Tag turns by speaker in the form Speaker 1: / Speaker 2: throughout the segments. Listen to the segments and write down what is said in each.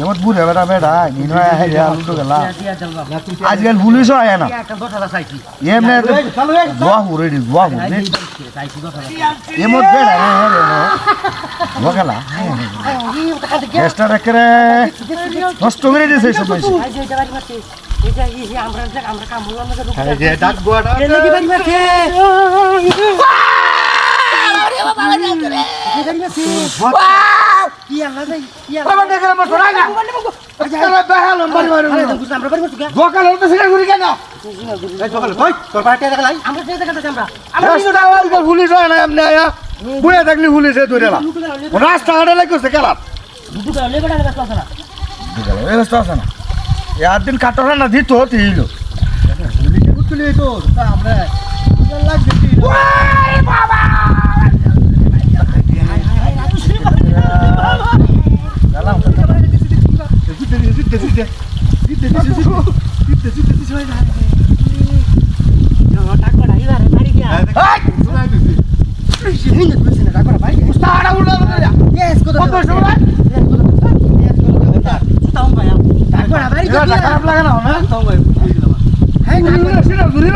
Speaker 1: এমন বুড়ে বেটা বেটা নিনো আহে রে লুটো গেলা আজকাল পুলিশ আয় না এমনে গোয়া হুরে দি গোয়া হুরে এমন বেড়া হে রে গোয়া গেলা গেস্টার করে নষ্ট করে দিয়েছে সব মাইছে আমরা কাম হলো না এই যে ডাক গোয়াটা কি বাড়ি মারছে আরে বাবা রে কি আল্লাহ যাই কি আল্লাহ দেখে আমার ছড়া না আরে বেহাল বাড়ি মারো আমরা বাড়ি মারছি গোকাল হতে সিনা ঘুরি কেন এই গোকাল কই তোর পাটে দেখা লাই আমরা যে দেখাতে আমরা কিন্তু আওয়াজ করে পুলিশ হয় না এমনি আয়া বুড়ে থাকলি পুলিশে ধরেলা রাস্তা হাড়ে লাগছে কেলা দুটো গালে বড় রাস্তা আছে না দুটো গালে রাস্তা আছে না यार दिन काटोरा नदी तो थीलो उतले तो আমরা লাগ দিছি ওরে বাবা গালাম খারাপ লাগে না না তো ভাই হ্যাঁ না সেটা ধরে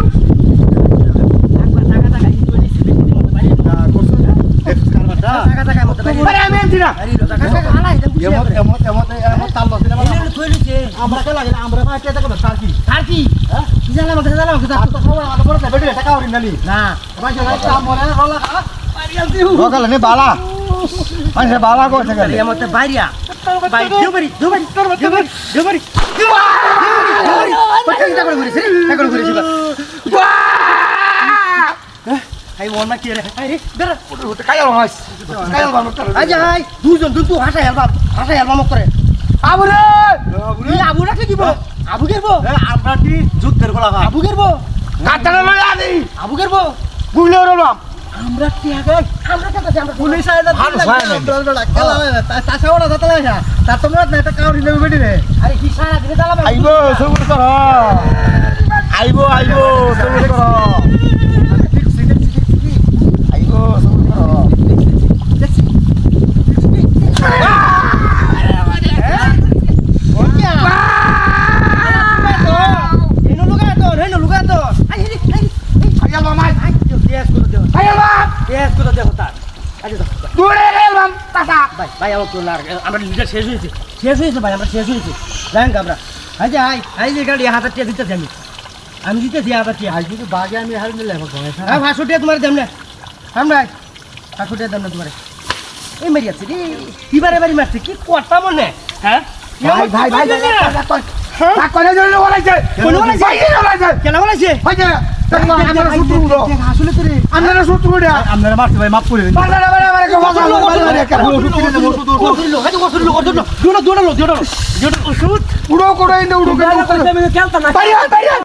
Speaker 1: বালা বালা করছে বাইরিয়া হাই ওনা কি রে হাই রে বেরা ওটা কায়াল হাস কায়াল বাম আজ হাই দুজন দুটো হাসা হেলবা মক করে আবু রে আবু রাখে দিব আবু গেরবো আমরা কি যুদ্ধের গোলা আবু গেরবো কাটালে লই আনি আবু গেরবো বুইলে রলাম আমরা কি আগে আমরা কাছে আমরা পুলিশ আইলা খেলা তাছা ওরা দাতা লাগা তা তোমরা না এটা কাউরি নেবে বেডি রে আরে কি সারা দিনে দালাবে আইবো সবুর কর আইবো সবুর কর আমরা লিটার শেষ হয়েছে ভাই আমরা শেষ হয়েছে যাই আমরা হাই যে হাই যে গাড়ি হাজার টিয়া দিতেছি আমি দিতেছি হাজার টিয়া হাই কিন্তু বাগে আমি হার নিলে হ্যাঁ 500 টিয়া তোমার দাম না আমরা 500 টিয়া দাম না তোমার এই মারি আছে রে কি বারে বারে মারছে কি কথা মনে হ্যাঁ ভাই তাক করে জন্য বলাইছে কোন বলাইছে কেন বলাইছে ভাই যে আমরা শত্রু আসলে তো আমরা শত্রু রে আমরা মারতে ভাই মাফ করে দিন বাড়া বাড়া কে বসালো দৌড়ো ওষুধ উড়ো করে উড়ো খেলতা না